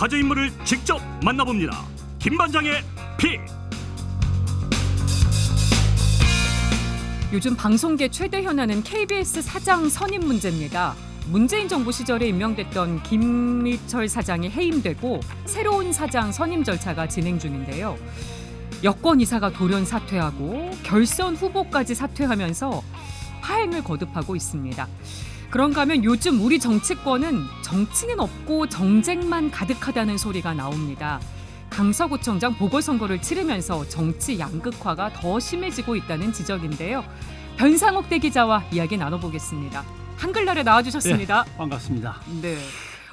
화제 인물을 직접 만나봅니다. 김반장의 픽. 요즘 방송계 최대 현안은 KBS 사장 선임 문제입니다. 문재인 정부 시절에 임명됐던 김미철 사장이 해임되고 새로운 사장 선임 절차가 진행 중인데요. 여권 이사가 돌연 사퇴하고 결선 후보까지 사퇴하면서 파행을 거듭하고 있습니다. 그런가 하면 요즘 우리 정치권은 정치는 없고 정쟁만 가득하다는 소리가 나옵니다. 강서구청장 보궐선거를 치르면서 정치 양극화가 더 심해지고 있다는 지적인데요. 변상욱 대기자와 이야기 나눠보겠습니다. 한글날에 나와주셨습니다. 네, 반갑습니다. 네.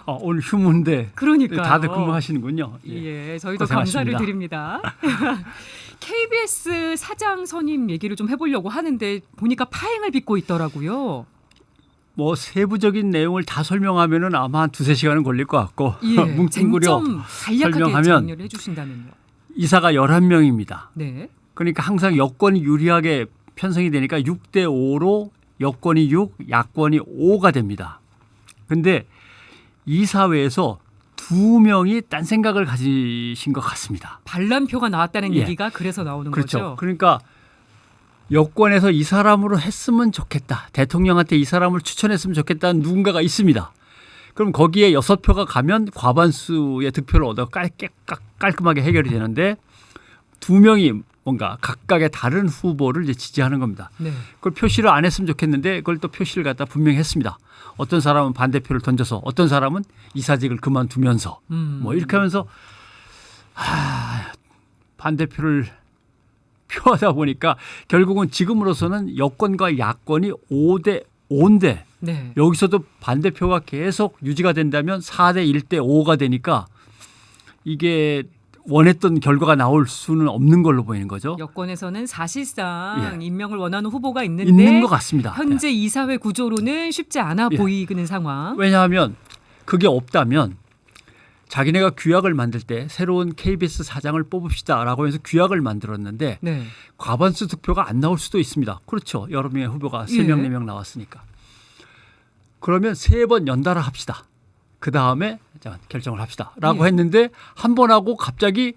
오늘 휴무인데 그러니까요. 다들 근무하시는군요. 예, 저희도 고생하십니다. 감사를 드립니다. KBS 사장 선임 얘기를 좀 해보려고 하는데 보니까 파행을 빚고 있더라고요. 뭐 세부적인 내용을 다 설명하면은 아마 한 2-3시간은 걸릴 것 같고 예, 뭉뚱그려 쟁점 간략하게 설명하면 정리를 해주신다면요. 이사가 11명입니다. 네. 그러니까 항상 여권이 유리하게 편성이 되니까 6대5로 여권이 6, 야권이 5가 됩니다. 근데 이사회에서 2명이 딴 생각을 가지신 것 같습니다. 반란표가 나왔다는 예. 얘기가 그래서 나오는 그렇죠. 거죠. 그러니까 여권에서 이 사람으로 했으면 좋겠다. 대통령한테 이 사람을 추천했으면 좋겠다는 누군가가 있습니다. 그럼 거기에 6표가 가면 과반수의 득표를 얻어 깔끔하게 해결이 되는데 2명이 뭔가 각각의 다른 후보를 이제 지지하는 겁니다. 네. 그걸 표시를 안 했으면 좋겠는데 그걸 또 표시를 갖다 분명히 했습니다. 어떤 사람은 반대표를 던져서 어떤 사람은 이사직을 그만두면서 뭐 이렇게 하면서 반대표를 표하다 보니까 결국은 지금으로서는 여권과 야권이 5대5인데 네. 여기서도 반대표가 계속 유지가 된다면 4대1대5가 되니까 이게 원했던 결과가 나올 수는 없는 걸로 보이는 거죠. 여권에서는 사실상 예. 임명을 원하는 후보가 있는데 있는 것 같습니다. 현재 이사회 구조로는 쉽지 않아 예. 보이는 상황. 왜냐하면 그게 없다면 자기네가 규약을 만들 때 새로운 KBS 사장을 뽑읍시다라고 해서 규약을 만들었는데 네. 과반수 득표가 안 나올 수도 있습니다. 그렇죠. 여러 명의 후보가 3명, 예. 4명 나왔으니까. 그러면 3번 연달아 합시다. 그다음에 결정을 합시다라고 예. 했는데 한 번 하고 갑자기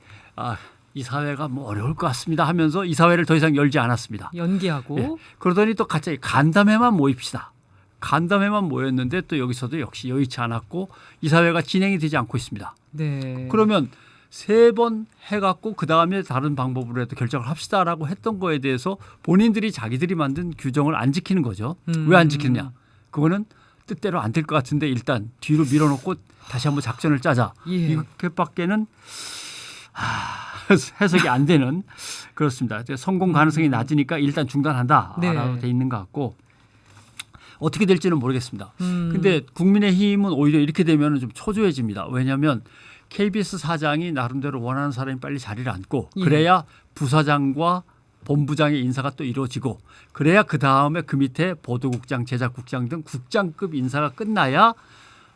이 사회가 뭐 어려울 것 같습니다 하면서 이 사회를 더 이상 열지 않았습니다. 연기하고 예. 그러더니 또 갑자기 간담회만 모입시다. 간담회만 모였는데 또 여기서도 역시 여의치 않았고 이 사회가 진행이 되지 않고 있습니다. 네. 그러면 3번 해갖고 그다음에 다른 방법으로 해도 결정을 합시다라고 했던 거에 대해서 본인들이 자기들이 만든 규정을 안 지키는 거죠. 왜 안 지키느냐. 그거는 뜻대로 안 될 것 같은데 일단 뒤로 밀어놓고 다시 한번 작전을 짜자. 예. 이렇게밖에는 해석이 안 되는 그렇습니다. 성공 가능성이 낮으니까 일단 중단한다라고 네. 돼 있는 것 같고 어떻게 될지는 모르겠습니다. 음. 근데 국민의힘은 오히려 이렇게 되면 좀 초조해집니다. 왜냐하면 KBS 사장이 나름대로 원하는 사람이 빨리 자리를 앉고 예. 그래야 부사장과 본부장의 인사가 또 이루어지고 그래야 그다음에 그 밑에 보도국장, 제작국장 등 국장급 인사가 끝나야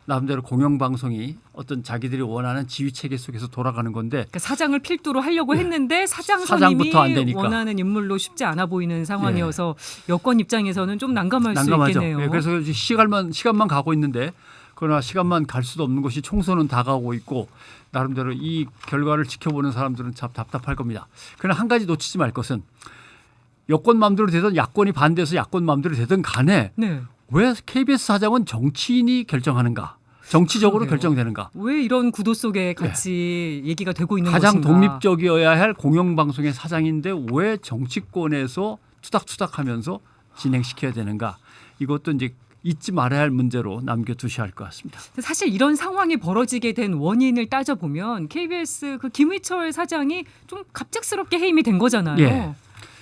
나름대로 공영방송이 어떤 자기들이 원하는 지휘체계 속에서 돌아가는 건데 그러니까 사장을 필두로 하려고 했는데 사장 선임이 사장부터 안 되니까. 원하는 인물로 쉽지 않아 보이는 상황이어서 여권 입장에서는 좀 난감할 수 난감하죠. 있겠네요. 예, 그래서 시간만 가고 있는데 그러나 시간만 갈 수도 없는 것이 총선은 다가오고 있고 나름대로 이 결과를 지켜보는 사람들은 참 답답할 겁니다. 그러나 한 가지 놓치지 말 것은 여권 마음대로 되든 야권이 반대해서 야권 마음대로 되든 간에 네. 왜 KBS 사장은 정치인이 결정하는가? 정치적으로 그러게요. 결정되는가? 왜 이런 구도 속에 같이 얘기가 되고 있는 가장 것인가? 독립적이어야 할 공영방송의 사장인데 왜 정치권에서 투닥투닥하면서 진행시켜야 되는가? 이것도 이제 잊지 말아야 할 문제로 남겨두셔야 할 것 같습니다. 사실 이런 상황이 벌어지게 된 원인을 따져보면 KBS 그 김희철 사장이 좀 갑작스럽게 해임이 된 거잖아요. 예.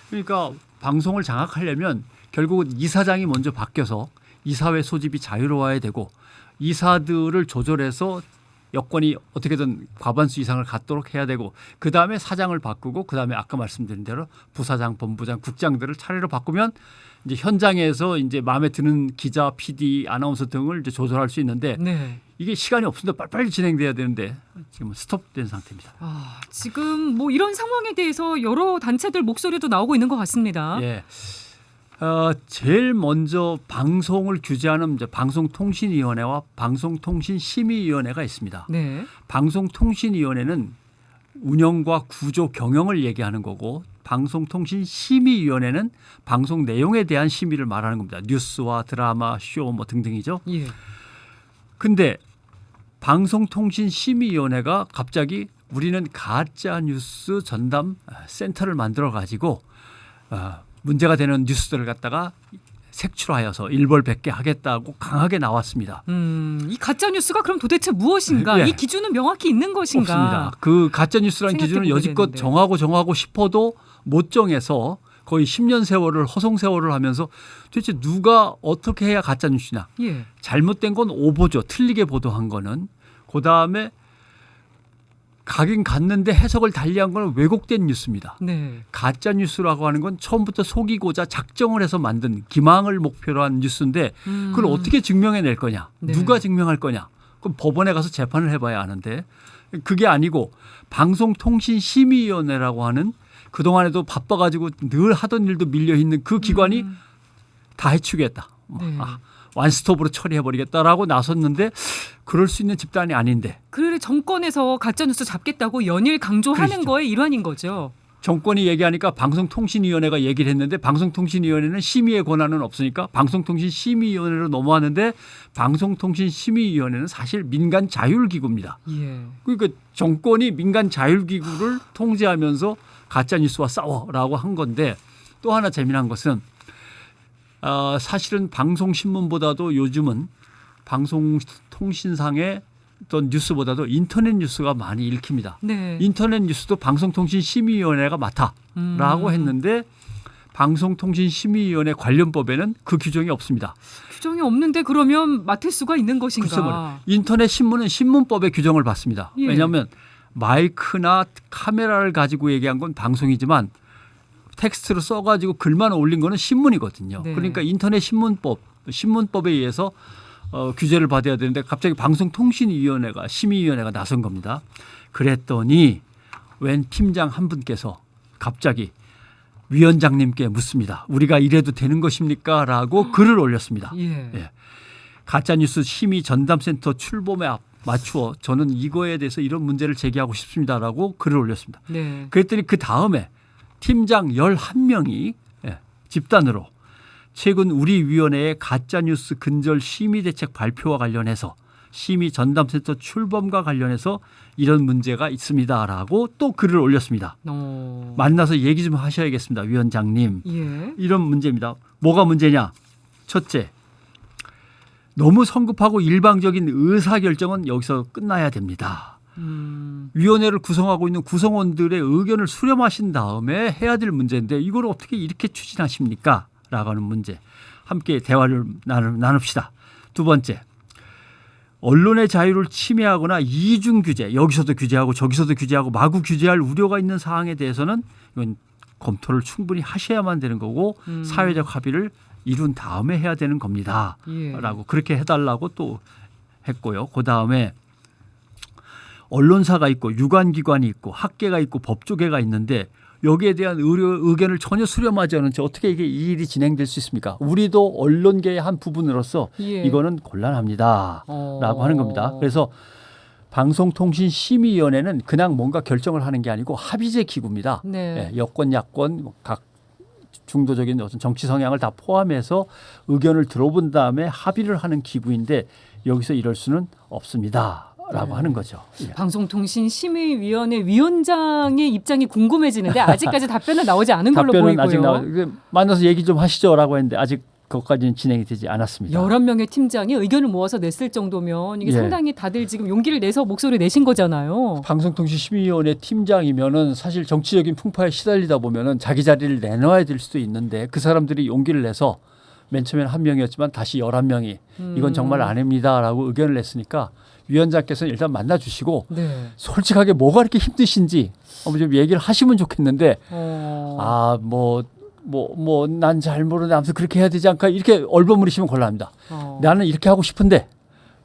그러니까 방송을 장악하려면 결국은 이사장이 먼저 바뀌어서 이사회 소집이 자유로워야 되고 이사들을 조절해서 여권이 어떻게든 과반수 이상을 갖도록 해야 되고 그다음에 사장을 바꾸고 그다음에 아까 말씀드린 대로 부사장, 본부장, 국장들을 차례로 바꾸면 이제 현장에서 이제 마음에 드는 기자, PD, 아나운서 등을 이제 조절할 수 있는데 네. 이게 시간이 없습니다. 빨리빨리 진행돼야 되는데 지금 스톱된 상태입니다. 지금 뭐 이런 상황에 대해서 여러 단체들 목소리도 나오고 있는 것 같습니다. 예. 제일 먼저 방송을 규제하는 이제 방송통신위원회와 방송통신심의위원회가 있습니다. 네. 방송통신위원회는 운영과 구조 경영을 얘기하는 거고 방송통신심의위원회는 방송 내용에 대한 심의를 말하는 겁니다. 뉴스와 드라마, 쇼 뭐 등등이죠. 예. 근데 방송통신심의위원회가 갑자기 우리는 가짜 뉴스 전담 센터를 만들어 가지고 문제가 되는 뉴스들을 갖다가 색출하여서 일벌백계 하겠다고 강하게 나왔습니다. 이 가짜 뉴스가 그럼 도대체 무엇인가? 예. 이 기준은 명확히 있는 것인가? 없습니다. 그 가짜 뉴스라는 기준은 생각해보게 여지껏 되는데. 정하고 싶어도 못 정해서 거의 10년 세월을 허송 세월을 하면서 도대체 누가 어떻게 해야 가짜 뉴스냐? 예. 잘못된 건 오보죠. 틀리게 보도한 거는. 그다음에 가긴 갔는데 해석을 달리한 건 왜곡된 뉴스입니다. 네. 가짜 뉴스라고 하는 건 처음부터 속이고자 작정을 해서 만든 기망을 목표로 한 뉴스인데 그걸 어떻게 증명해낼 거냐? 네. 누가 증명할 거냐? 그럼 법원에 가서 재판을 해봐야 하는데 그게 아니고 방송통신심의위원회라고 하는 그동안에도 바빠가지고 늘 하던 일도 밀려있는 그 기관이 다 해치우겠다. 네. 완스톱으로 처리해버리겠다라고 나섰는데 그럴 수 있는 집단이 아닌데 그래 정권에서 가짜 뉴스 잡겠다고 연일 강조하는 그러시죠. 거의 일환인 거죠. 정권이 얘기하니까 방송통신위원회가 얘기를 했는데 방송통신위원회는 심의의 권한은 없으니까 방송통신심의위원회로 넘어왔는데 방송통신심의위원회는 사실 민간 자율기구입니다. 예. 그러니까 정권이 민간 자율기구를 통제하면서 가짜뉴스와 싸워라고 한 건데 또 하나 재미난 것은 사실은 방송신문보다도 요즘은 방송통신상의 어떤 뉴스보다도 인터넷 뉴스가 많이 읽힙니다. 네. 인터넷 뉴스도 방송통신심의위원회가 맡아라고 했는데 방송통신심의위원회 관련법에는 그 규정이 없습니다. 규정이 없는데 그러면 맡을 수가 있는 것인가? 글쎄 말이에요. 인터넷 신문은 신문법의 규정을 받습니다. 예. 왜냐하면 마이크나 카메라를 가지고 얘기한 건 방송이지만 텍스트로 써가지고 글만 올린 거는 신문이거든요. 네. 그러니까 인터넷 신문법에 의해서 규제를 받아야 되는데 갑자기 방송통신위원회가 심의위원회가 나선 겁니다. 그랬더니 웬 팀장 한 분께서 갑자기 위원장님께 묻습니다. 우리가 이래도 되는 것입니까? 라고 글을 올렸습니다. 예. 예. 가짜뉴스 심의 전담센터 출범에 맞추어 저는 이거에 대해서 이런 문제를 제기하고 싶습니다라고 글을 올렸습니다. 네. 그랬더니 그 다음에 팀장 11명이 집단으로 최근 우리 위원회의 가짜뉴스 근절 심의 대책 발표와 관련해서 심의 전담센터 출범과 관련해서 이런 문제가 있습니다라고 또 글을 올렸습니다. 만나서 얘기 좀 하셔야겠습니다. 위원장님. 예. 이런 문제입니다. 뭐가 문제냐? 첫째, 너무 성급하고 일방적인 의사결정은 여기서 끝나야 됩니다. 위원회를 구성하고 있는 구성원들의 의견을 수렴하신 다음에 해야 될 문제인데 이걸 어떻게 이렇게 추진하십니까? 라고 하는 문제. 함께 대화를 나눕시다. 두 번째, 언론의 자유를 침해하거나 이중 규제, 여기서도 규제하고 저기서도 규제하고 마구 규제할 우려가 있는 사항에 대해서는 이건 검토를 충분히 하셔야만 되는 거고 사회적 합의를 이룬 다음에 해야 되는 겁니다. 예. 라고 그렇게 해달라고 또 했고요. 그다음에 언론사가 있고 유관기관이 있고 학계가 있고 법조계가 있는데 여기에 대한 의견을 전혀 수렴하지 않은 채 어떻게 이게 이 일이 진행될 수 있습니까? 우리도 언론계의 한 부분으로서 예. 이거는 곤란합니다라고 하는 겁니다. 그래서 방송통신심의위원회는 그냥 뭔가 결정을 하는 게 아니고 합의제 기구입니다. 네. 예, 여권, 야권, 각 중도적인 어떤 정치 성향을 다 포함해서 의견을 들어본 다음에 합의를 하는 기구인데 여기서 이럴 수는 없습니다라고 하는 거죠. 예. 방송통신심의위원회 위원장의 입장이 궁금해지는데 아직까지 답변은 나오지 않은 걸로 답변은 보이고요. 아직 만나서 얘기 좀 하시죠라고 했는데 아직 그것까지는 진행이 되지 않았습니다. 11명의 팀장이 의견을 모아서 냈을 정도면 이게 예. 상당히 다들 지금 용기를 내서 목소리 내신 거잖아요. 방송통신심의위원회 팀장이면은 사실 정치적인 풍파에 시달리다 보면은 자기 자리를 내놔야 될 수도 있는데 그 사람들이 용기를 내서 맨 처음에는 한 명이었지만 다시 11명이 이건 정말 아닙니다라고 의견을 냈으니까 위원장께서는 일단 만나 주시고 네. 솔직하게 뭐가 이렇게 힘드신지 한번 좀 얘기를 하시면 좋겠는데 난 잘 모르는데 아무튼 그렇게 해야 되지 않을까 이렇게 얼버무리시면 곤란합니다. 나는 이렇게 하고 싶은데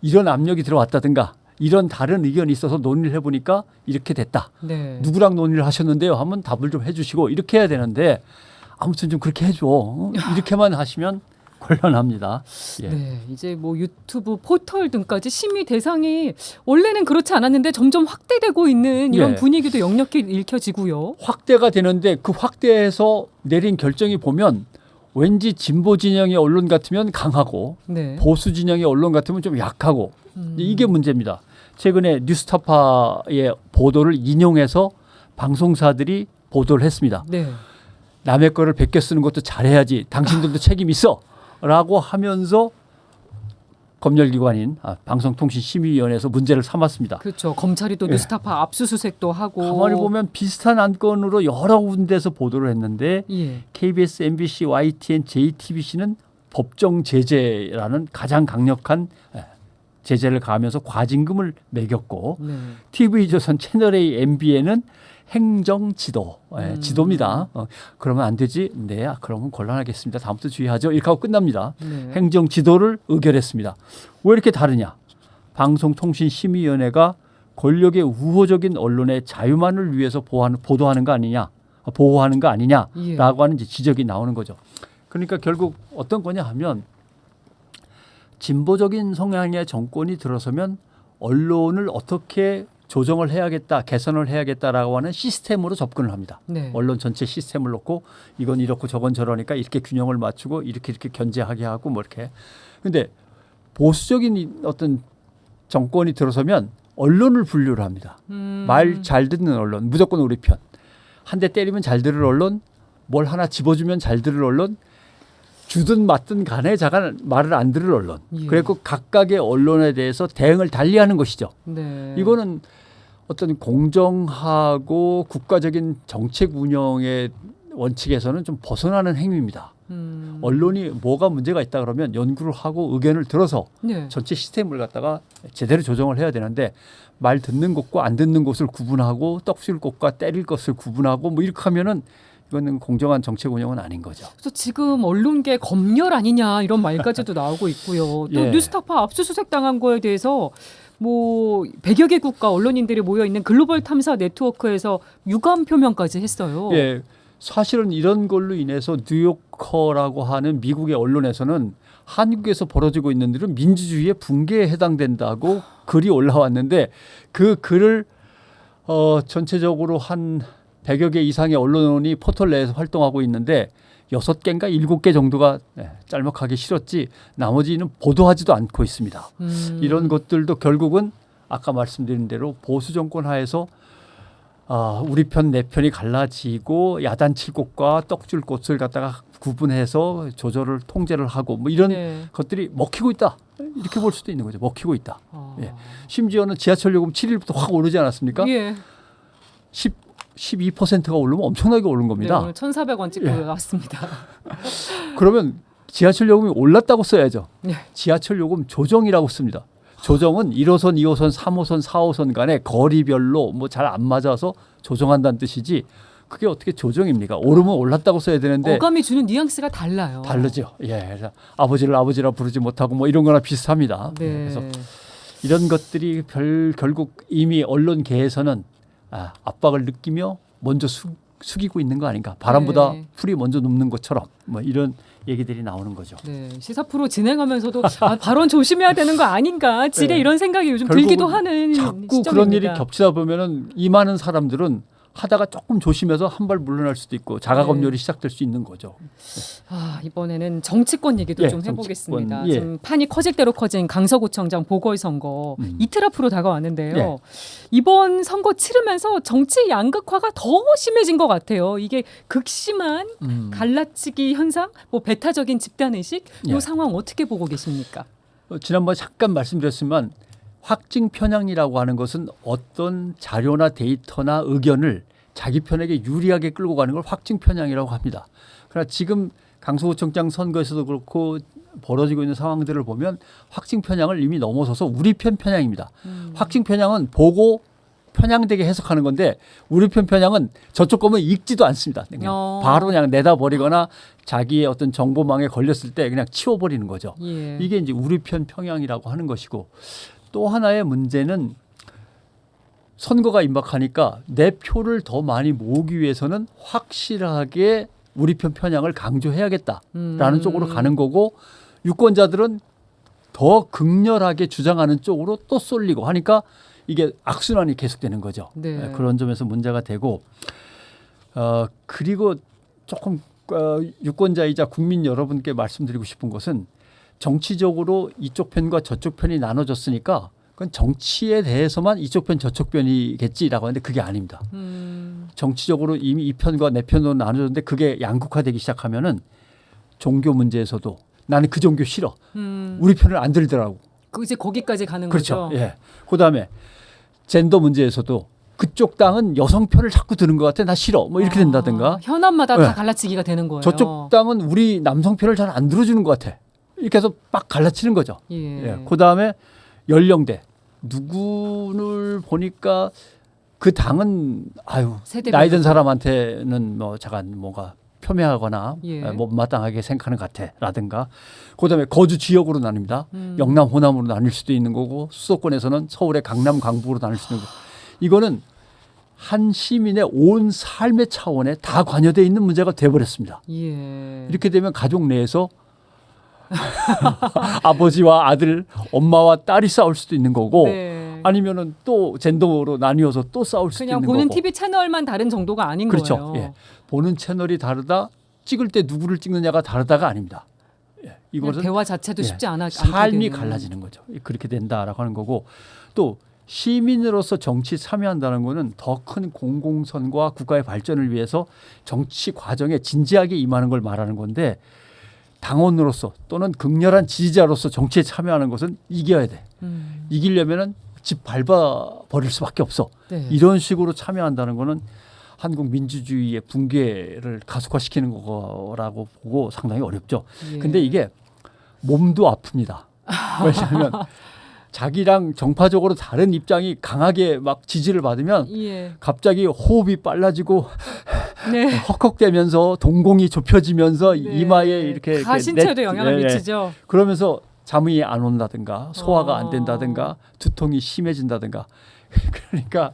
이런 압력이 들어왔다든가 이런 다른 의견이 있어서 논의를 해보니까 이렇게 됐다. 네. 누구랑 논의를 하셨는데요? 한번 답을 좀 해주시고 이렇게 해야 되는데 아무튼 좀 그렇게 해줘. 이렇게만 하시면 곤란합니다. 예. 네, 이제 뭐 유튜브 포털 등까지 심의 대상이 원래는 그렇지 않았는데 점점 확대되고 있는 이런 예. 분위기도 역력히 읽혀지고요. 확대가 되는데 그 확대해서 내린 결정이 보면 왠지 진보 진영의 언론 같으면 강하고 네. 보수 진영의 언론 같으면 좀 약하고 이게 문제입니다. 최근에 뉴스타파의 보도를 인용해서 방송사들이 보도를 했습니다. 네. 남의 거를 베껴 쓰는 것도 잘해야지. 당신들도 책임 있어. 라고 하면서 검열기관인 방송통신심의위원회에서 문제를 삼았습니다. 그렇죠. 검찰이 또 뉴스타파 압수수색도 하고. 가만히 보면 비슷한 안건으로 여러 군데에서 보도를 했는데 예. KBS, MBC, YTN, JTBC는 법정 제재라는 가장 강력한 제재를 가하면서 과징금을 매겼고 네. TV조선 채널A, MBN은 행정지도, 지도입니다. 그러면 안 되지? 네, 그러면 곤란하겠습니다. 다음부터 주의하죠. 이렇게 하고 끝납니다. 네. 행정지도를 의결했습니다. 왜 이렇게 다르냐? 방송통신심의위원회가 권력의 우호적인 언론의 자유만을 위해서 보호하는 거 아니냐라고 예. 하는 이제 지적이 나오는 거죠. 그러니까 결국 어떤 거냐 하면 진보적인 성향의 정권이 들어서면 언론을 어떻게 조정을 해야겠다, 개선을 해야겠다라고 하는 시스템으로 접근을 합니다. 네. 언론 전체 시스템을 놓고 이건 이렇고 저건 저러니까 이렇게 균형을 맞추고 이렇게 견제하게 하고 뭐 이렇게. 근데 보수적인 어떤 정권이 들어서면 언론을 분류를 합니다. 말 잘 듣는 언론, 무조건 우리 편. 한 대 때리면 잘 들을 언론, 뭘 하나 집어주면 잘 들을 언론, 주든 맞든 간에 자가 말을 안 들을 언론. 예. 그리고 각각의 언론에 대해서 대응을 달리하는 것이죠. 네. 이거는 어떤 공정하고 국가적인 정책 운영의 원칙에서는 좀 벗어나는 행위입니다. 언론이 뭐가 문제가 있다 그러면 연구를 하고 의견을 들어서 네. 전체 시스템을 갖다가 제대로 조정을 해야 되는데 말 듣는 곳과 안 듣는 곳을 구분하고 떡줄 곳과 때릴 것을 구분하고 뭐 이렇게 하면은 이거는 공정한 정책 운영은 아닌 거죠. 그래서 지금 언론계 검열 아니냐 이런 말까지도 나오고 있고요. 또 예. 뉴스타파 압수수색 당한 거에 대해서 뭐 100여 개 국가 언론인들이 모여 있는 글로벌 탐사 네트워크에서 유감 표명까지 했어요. 예, 사실은 이런 걸로 인해서 뉴요커라고 하는 미국의 언론에서는 한국에서 벌어지고 있는 일은 민주주의의 붕괴에 해당된다고 글이 올라왔는데 그 글을 전체적으로 한 100여 개 이상의 언론이 포털 내에서 활동하고 있는데 6개인가 7개 정도가 짤막하게 실었지 나머지는 보도하지도 않고 있습니다. 이런 것들도 결국은 아까 말씀드린 대로 보수 정권 하에서 우리 편 내 편이 갈라지고 야단칠 곳과 떡줄 곳을 갖다가 구분해서 조절을 통제를 하고 뭐 이런 네. 것들이 먹히고 있다. 이렇게 볼 수도 있는 거죠. 먹히고 있다. 아. 예. 심지어는 지하철 요금 7일부터 확 오르지 않았습니까? 예. 12%가 오르면 엄청나게 오른 네, 겁니다. 오늘 1,400원 찍고 나왔습니다. 그러면 지하철 요금이 올랐다고 써야죠. 네. 지하철 요금 조정이라고 씁니다. 조정은 1호선, 2호선, 3호선, 4호선 간에 거리별로 뭐 잘 안 맞아서 조정한다는 뜻이지 그게 어떻게 조정입니까? 오르면 올랐다고 써야 되는데 어감이 주는 뉘앙스가 달라요. 다르죠. 예, 그래서 아버지를 아버지라 부르지 못하고 뭐 이런 거나 비슷합니다. 네. 그래서 이런 것들이 결국 이미 언론계에서는 압박을 느끼며 먼저 숙이고 있는 거 아닌가. 바람보다 네. 풀이 먼저 눕는 것처럼 뭐 이런 얘기들이 나오는 거죠. 네, 시사 프로 진행하면서도 발언 조심해야 되는 거 아닌가 지레 네. 이런 생각이 요즘 결국은 들기도 하는 자꾸 시점입니다. 그런 일이 겹치다 보면은 이 많은 사람들은 하다가 조금 조심해서 한 발 물러날 수도 있고 자가 검열이 시작될 수 있는 거죠. 이번에는 정치권 얘기도 예, 좀 해보겠습니다. 정치권, 예. 지금 판이 커질 대로 커진 강서구청장 보궐선거 이틀 앞으로 다가왔는데요. 예. 이번 선거 치르면서 정치 양극화가 더 심해진 것 같아요. 이게 극심한 갈라치기 현상, 뭐 배타적인 집단의식 이 예. 상황 어떻게 보고 계십니까? 지난번에 잠깐 말씀드렸지만 확증 편향이라고 하는 것은 어떤 자료나 데이터나 의견을 자기 편에게 유리하게 끌고 가는 걸 확증 편향이라고 합니다. 그러나 지금 강서구청장 선거에서도 그렇고 벌어지고 있는 상황들을 보면 확증 편향을 이미 넘어서서 우리 편 편향입니다. 확증 편향은 보고 편향되게 해석하는 건데 우리 편 편향은 저쪽 거면 읽지도 않습니다. 그냥 바로 그냥 내다버리거나 자기의 어떤 정보망에 걸렸을 때 그냥 치워버리는 거죠. 예. 이게 이제 우리 편 편향이라고 하는 것이고 또 하나의 문제는 선거가 임박하니까 내 표를 더 많이 모으기 위해서는 확실하게 우리 편 편향을 강조해야겠다라는 쪽으로 가는 거고 유권자들은 더 극렬하게 주장하는 쪽으로 또 쏠리고 하니까 이게 악순환이 계속되는 거죠. 네. 그런 점에서 문제가 되고 그리고 조금 유권자이자 국민 여러분께 말씀드리고 싶은 것은 정치적으로 이쪽 편과 저쪽 편이 나눠졌으니까 그건 정치에 대해서만 이쪽 편 저쪽 편이겠지라고 하는데 그게 아닙니다. 정치적으로 이미 이 편과 내 편으로 나눠졌는데 그게 양극화되기 시작하면은 종교 문제에서도 나는 그 종교 싫어. 우리 편을 안 들더라고. 이제 거기까지 가는 그렇죠. 거죠. 예. 그다음에 젠더 문제에서도 그쪽 땅은 여성 편을 자꾸 드는 것 같아. 나 싫어. 뭐 이렇게 된다든가. 현안마다 네. 다 갈라치기가 되는 거예요. 저쪽 땅은 우리 남성 편을 잘 안 들어주는 것 같아. 이렇게 해서 막 갈라치는 거죠. 예. 그다음에 연령대. 누구를 보니까 그 당은 나이 든 사람한테는 뭐 잠깐 뭔가 폄훼하거나 예. 못마땅하게 생각하는 것 같아라든가 그다음에 거주 지역으로 나뉩니다. 영남 호남으로 나뉠 수도 있는 거고 수도권에서는 서울의 강남 강북으로 나눌 수도 있는 거고 이거는 한 시민의 온 삶의 차원에 다 관여되어 있는 문제가 돼버렸습니다. 예. 이렇게 되면 가족 내에서 아버지와 아들, 엄마와 딸이 싸울 수도 있는 거고 네. 아니면은 또 젠더로 나뉘어서 또 싸울 수도 그냥 있는 보는 거고. TV 채널만 다른 정도가 아닌 그렇죠. 거예요. 예. 보는 채널이 다르다. 찍을 때 누구를 찍느냐가 다르다가 아닙니다. 예. 이것은 대화 자체도 쉽지 않아. 삶이 갈라지는 거죠. 그렇게 된다라고 하는 거고 또 시민으로서 정치 참여한다는 것은 더 큰 공공선과 국가의 발전을 위해서 정치 과정에 진지하게 임하는 걸 말하는 건데 당원으로서 또는 극렬한 지지자로서 정치에 참여하는 것은 이겨야 돼. 이기려면은 집 밟아 버릴 수밖에 없어. 네. 이런 식으로 참여한다는 거는 한국 민주주의의 붕괴를 가속화시키는 거라고 보고 상당히 어렵죠. 예. 근데 이게 몸도 아픕니다. 왜냐하면 자기랑 정파적으로 다른 입장이 강하게 막 지지를 받으면 예. 갑자기 호흡이 빨라지고 네. 헉헉대면서 동공이 좁혀지면서 네. 이마에 이렇게 가신체도 영향을 미치죠. 그러면서 잠이 안 온다든가 소화가 안 된다든가 두통이 심해진다든가 그러니까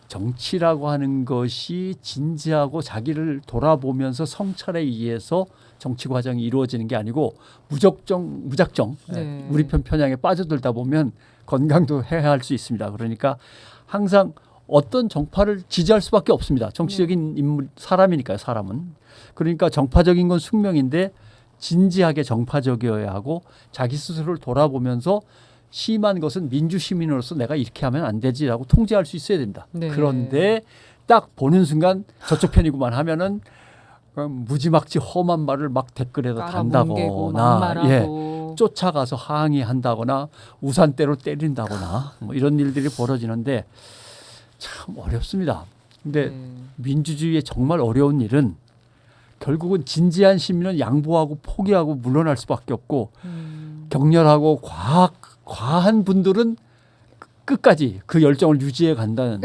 정치라고 하는 것이 진지하고 자기를 돌아보면서 성찰에 의해서 정치 과정이 이루어지는 게 아니고 무작정 네. 우리 편 편향에 빠져들다 보면 건강도 해할 수 있습니다. 그러니까 항상 어떤 정파를 지지할 수밖에 없습니다. 정치적인 인물 사람이니까요. 사람은. 그러니까 정파적인 건 숙명인데 진지하게 정파적이어야 하고 자기 스스로를 돌아보면서 심한 것은 민주시민으로서 내가 이렇게 하면 안 되지라고 통제할 수 있어야 됩니다. 네. 그런데 딱 보는 순간 저쪽 편이구만 하면은 무지막지 험한 말을 막 댓글에다 깔아뭉개고 단다거나 막말하고. 쫓아가서 항의한다거나 우산대로 때린다거나 뭐 이런 일들이 벌어지는데 참 어렵습니다. 근데 민주주의의 정말 어려운 일은 결국은 진지한 시민은 양보하고 포기하고 물러날 수밖에 없고 격렬하고 과한 분들은 끝까지 그 열정을 유지해 간다는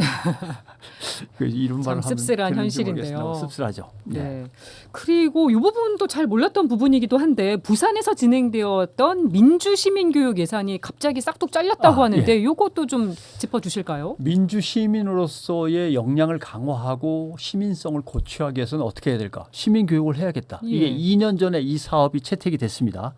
이런 말을 하면 씁쓸한 되는지 현실인데요. 모르겠으나 씁쓸하죠. 네. 그리고 이 부분도 잘 몰랐던 부분이기도 한데 부산에서 진행되었던 민주시민교육 예산이 갑자기 싹둑 잘렸다고 하는데 이것도 좀 짚어주실까요? 민주시민으로서의 역량을 강화하고 시민성을 고취하기 위해서는 어떻게 해야 될까? 시민교육을 해야겠다. 예. 이게 2년 전에 이 사업이 채택이 됐습니다.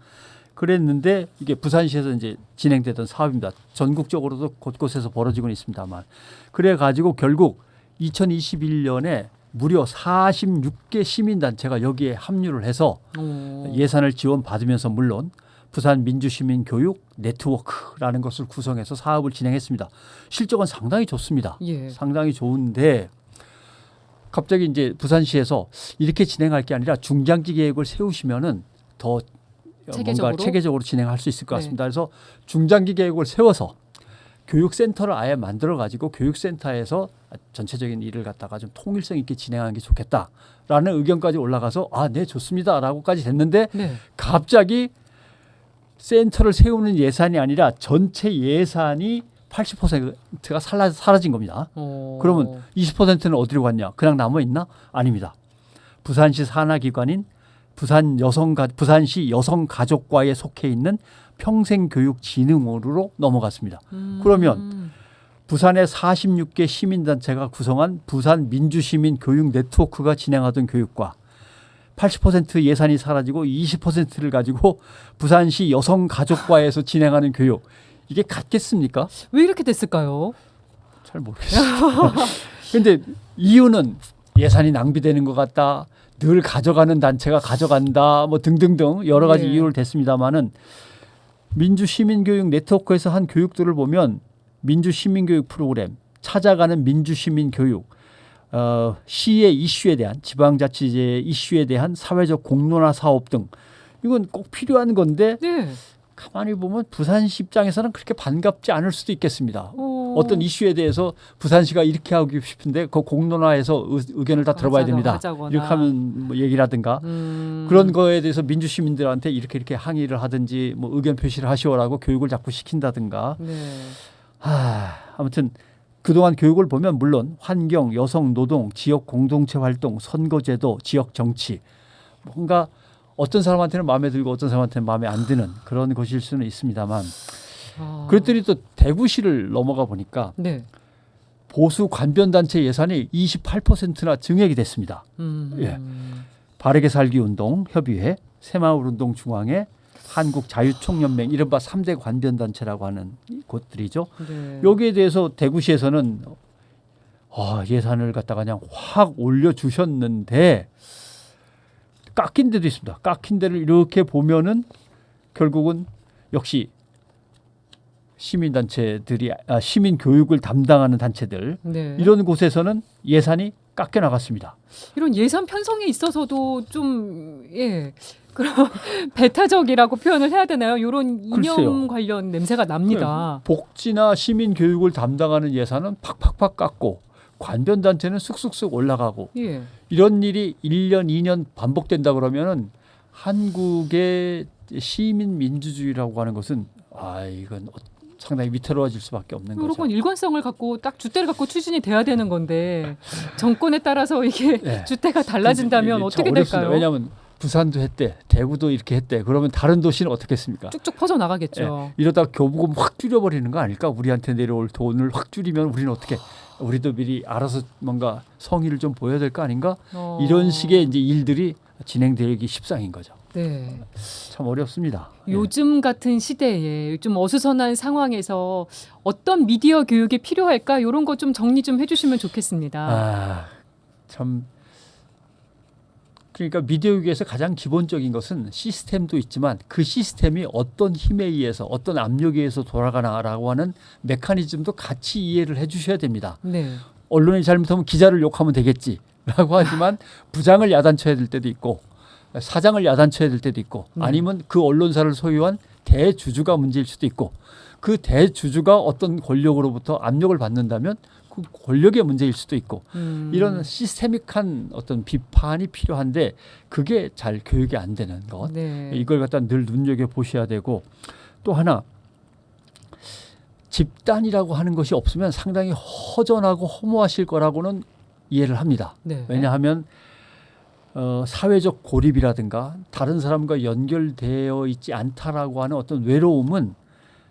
그랬는데 이게 부산시에서 이제 진행되던 사업입니다. 전국적으로도 곳곳에서 벌어지고 있습니다만. 그래 가지고 결국 2021년에 무려 46개 시민단체가 여기에 합류를 해서 예산을 지원받으면서 물론 부산 민주시민 교육 네트워크라는 것을 구성해서 사업을 진행했습니다. 실적은 상당히 좋습니다. 예. 상당히 좋은데 갑자기 이제 부산시에서 이렇게 진행할 게 아니라 중장기 계획을 세우시면은 더 뭔가 체계적으로 진행할 수 있을 것 같습니다. 그래서 중장기 계획을 세워서 교육센터를 아예 만들어 가지고 교육센터에서 전체적인 일을 갖다가 좀 통일성 있게 진행하는 게 좋겠다라는 의견까지 올라가서 네 좋습니다라고까지 됐는데 갑자기 센터를 세우는 예산이 아니라 전체 예산이 80%가 사라진 겁니다. 그러면 20%는 어디로 갔냐? 그냥 남아 있나? 아닙니다. 부산시 산하기관인 부산시 여성가족과에 속해 있는 평생교육진흥원으로 넘어갔습니다. 그러면 부산의 46개 시민단체가 구성한 부산 민주시민 교육 네트워크가 진행하던 교육과 80% 예산이 사라지고 20%를 가지고 부산시 여성가족과에서 진행하는 교육. 이게 같겠습니까? 왜 이렇게 됐을까요? 잘 모르겠어요. 근데 이유는 예산이 낭비되는 것 같다. 늘 가져가는 단체가 가져간다. 뭐 등등등 여러 가지 네. 이유를 댔습니다마는 민주시민교육 네트워크에서 한 교육들을 보면 민주시민교육 프로그램, 찾아가는 민주시민교육, 시의 이슈에 대한 지방자치제의 이슈에 대한 사회적 공론화 사업 등 이건 꼭 필요한 건데 네. 가만히 보면 부산시 입장에서는 그렇게 반갑지 않을 수도 있겠습니다. 어. 어떤 이슈에 대해서 부산시가 이렇게 하고 싶은데 그 공론화에서 의견을 다 들어봐야 됩니다. 하자거나. 이렇게 하면 뭐 얘기라든가 그런 거에 대해서 민주시민들한테 이렇게 항의를 하든지 뭐 의견 표시를 하시오라고 교육을 자꾸 시킨다든가. 네. 아무튼 그동안 교육을 보면 물론 환경, 여성, 노동, 지역 공동체 활동, 선거제도, 지역 정치 뭔가 어떤 사람한테는 마음에 들고 어떤 사람한테는 마음에 안 드는 그런 것일 수는 있습니다만 그랬더니 또 대구시를 넘어가 보니까 네. 보수 관변단체 예산이 28%나 증액이 됐습니다. 예. 바르게 살기 운동 협의회, 새마을운동 중앙회, 한국자유총연맹 이른바 3대 관변단체라고 하는 곳들이죠. 네. 여기에 대해서 대구시에서는 예산을 갖다가 그냥 확 올려주셨는데 깎인 데도 있습니다. 깎인 데를 이렇게 보면은 결국은 역시 시민단체들이 시민 교육을 담당하는 단체들 네. 이런 곳에서는 예산이 깎여 나갔습니다. 이런 예산 편성에 있어서도 좀 그런 배타적이라고 표현을 해야 되나요? 이런 이념 글쎄요. 관련 냄새가 납니다. 복지나 시민 교육을 담당하는 예산은 팍팍팍 깎고 관변단체는 쑥쑥쑥 올라가고 예. 이런 일이 1년, 2년 반복된다 그러면은 한국의 시민 민주주의라고 하는 것은 이건 상당히 위태로워질 수밖에 없는 이런 거죠. 건 일관성을 갖고 딱 줏대를 갖고 추진이 돼야 되는 건데 정권에 따라서 이게 네. 줏대가 달라진다면 이게 어떻게 참 어렵습니다. 될까요? 왜냐하면 부산도 했대, 대구도 이렇게 했대. 그러면 다른 도시는 어떻게 했습니까? 쭉쭉 퍼져 나가겠죠. 이러다 교부금 확 줄여버리는 거 아닐까? 우리한테 내려올 돈을 확 줄이면 우리는 어떻게? 우리도 미리 알아서 뭔가 성의를 좀 보여야 될 거 아닌가? 이런 식의 이제 일들이 진행되기 십상인 거죠. 네. 참 어렵습니다. 요즘 같은 시대에 좀 어수선한 상황에서 어떤 미디어 교육이 필요할까? 이런 거 좀 정리 좀 해주시면 좋겠습니다. 참 그러니까 미디어 교육에서 가장 기본적인 것은 시스템도 있지만 그 시스템이 어떤 힘에 의해서 어떤 압력에 의해서 돌아가나라고 하는 메커니즘도 같이 이해를 해주셔야 됩니다. 네. 언론이 잘못하면 기자를 욕하면 되겠지라고 하지만 부장을 야단쳐야 될 때도 있고 사장을 야단쳐야 될 때도 있고 아니면 그 언론사를 소유한 대주주가 문제일 수도 있고 그 대주주가 어떤 권력으로부터 압력을 받는다면 그 권력의 문제일 수도 있고 이런 시스테믹한 어떤 비판이 필요한데 그게 잘 교육이 안 되는 것. 네. 이걸 갖다 늘 눈여겨보셔야 되고 또 하나 집단이라고 하는 것이 없으면 상당히 허전하고 허무하실 거라고는 이해를 합니다. 네. 왜냐하면 사회적 고립이라든가 다른 사람과 연결되어 있지 않다라고 하는 어떤 외로움은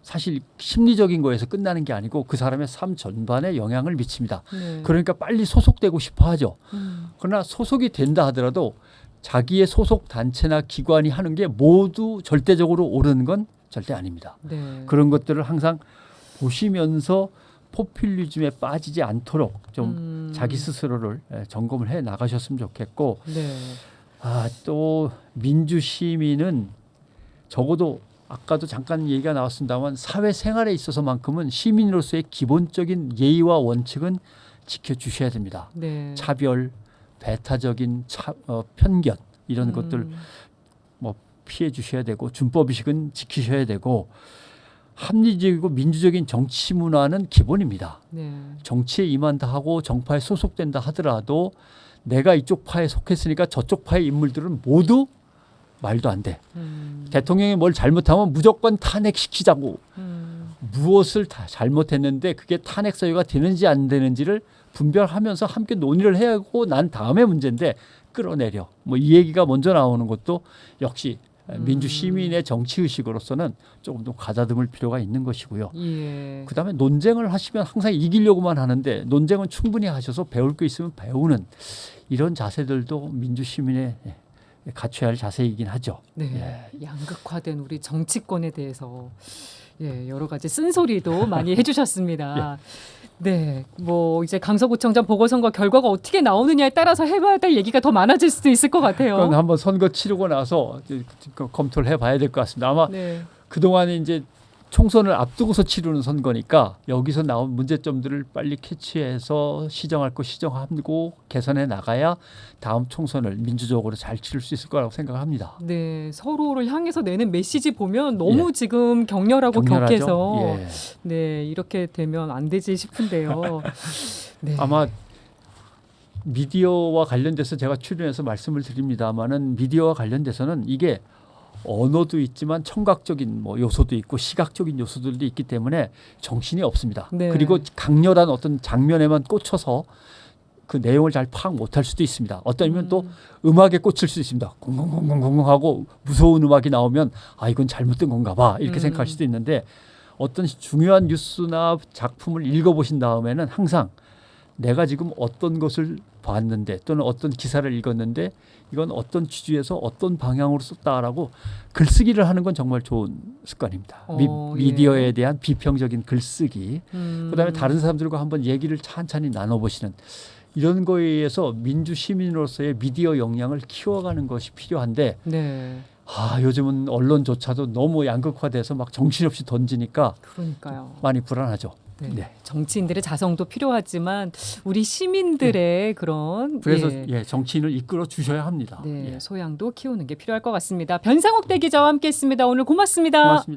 사실 심리적인 거에서 끝나는 게 아니고 그 사람의 삶 전반에 영향을 미칩니다. 네. 그러니까 빨리 소속되고 싶어 하죠. 그러나 소속이 된다 하더라도 자기의 소속 단체나 기관이 하는 게 모두 절대적으로 옳은 건 절대 아닙니다. 네. 그런 것들을 항상 보시면서 포퓰리즘에 빠지지 않도록 좀 자기 스스로를 점검을 해 나가셨으면 좋겠고 네. 또 민주시민은 적어도 아까도 잠깐 얘기가 나왔습니다만 사회생활에 있어서만큼은 시민으로서의 기본적인 예의와 원칙은 지켜주셔야 됩니다. 네. 차별, 배타적인 편견 이런 것들 뭐 피해 주셔야 되고 준법의식은 지키셔야 되고 합리적이고 민주적인 정치 문화는 기본입니다. 네. 정치에 임한다 하고 정파에 소속된다 하더라도 내가 이쪽 파에 속했으니까 저쪽 파의 인물들은 모두 말도 안 돼. 대통령이 뭘 잘못하면 무조건 탄핵시키자고. 무엇을 다 잘못했는데 그게 탄핵 사유가 되는지 안 되는지를 분별하면서 함께 논의를 해야 하고 난 다음에 문제인데 끌어내려. 뭐 이 얘기가 먼저 나오는 것도 역시 민주 시민의 정치 의식으로서는 조금 더 가다듬을 필요가 있는 것이고요. 예. 그다음에 논쟁을 하시면 항상 이기려고만 하는데 논쟁은 충분히 하셔서 배울 게 있으면 배우는 이런 자세들도 민주 시민의 갖춰야 할 자세이긴 하죠. 네, 양극화된 우리 정치권에 대해서 여러 가지 쓴소리도 많이 해주셨습니다. 네, 뭐 이제 강서구청장 보궐선거 결과가 어떻게 나오느냐에 따라서 해봐야 될 얘기가 더 많아질 수도 있을 것 같아요. 그건 한번 선거 치르고 나서 이제 검토를 해봐야 될 것 같습니다. 아마 네. 그동안에 이제 총선을 앞두고서 치르는 선거니까 여기서 나온 문제점들을 빨리 캐치해서 시정할 거 시정하고 개선해 나가야 다음 총선을 민주적으로 잘 치를 수 있을 거라고 생각합니다. 네, 서로를 향해서 내는 메시지 보면 너무 지금 격렬하고 격렬하죠? 격해서 예. 네, 이렇게 되면 안 되지 싶은데요. 네. 아마 미디어와 관련돼서 제가 출연해서 말씀을 드립니다만은 미디어와 관련돼서는 이게 언어도 있지만 청각적인 뭐 요소도 있고 시각적인 요소들도 있기 때문에 정신이 없습니다. 네. 그리고 강렬한 어떤 장면에만 꽂혀서 그 내용을 잘 파악 못할 수도 있습니다. 어떠면 또 음악에 꽂힐 수도 있습니다. 공공공공공 하고 무서운 음악이 나오면 아 이건 잘못된 건가 봐 이렇게 생각할 수도 있는데 어떤 중요한 뉴스나 작품을 읽어보신 다음에는 항상 내가 지금 어떤 것을 봤는데 또는 어떤 기사를 읽었는데 이건 어떤 취지에서 어떤 방향으로 썼다라고 글쓰기를 하는 건 정말 좋은 습관입니다. 미디어에 대한 비평적인 글쓰기 그다음에 다른 사람들과 한번 얘기를 찬찬히 나눠보시는 이런 거에 의해서 민주 시민으로서의 미디어 역량을 키워가는 것이 필요한데 네. 요즘은 언론조차도 너무 양극화돼서 막 정신없이 던지니까 그러니까요. 많이 불안하죠. 네. 네. 정치인들의 자성도 필요하지만 우리 시민들의 그런 그래서 정치인을 이끌어 주셔야 합니다. 소양도 키우는 게 필요할 것 같습니다. 변상욱 대기자와 함께했습니다. 오늘 고맙습니다. 고맙습니다.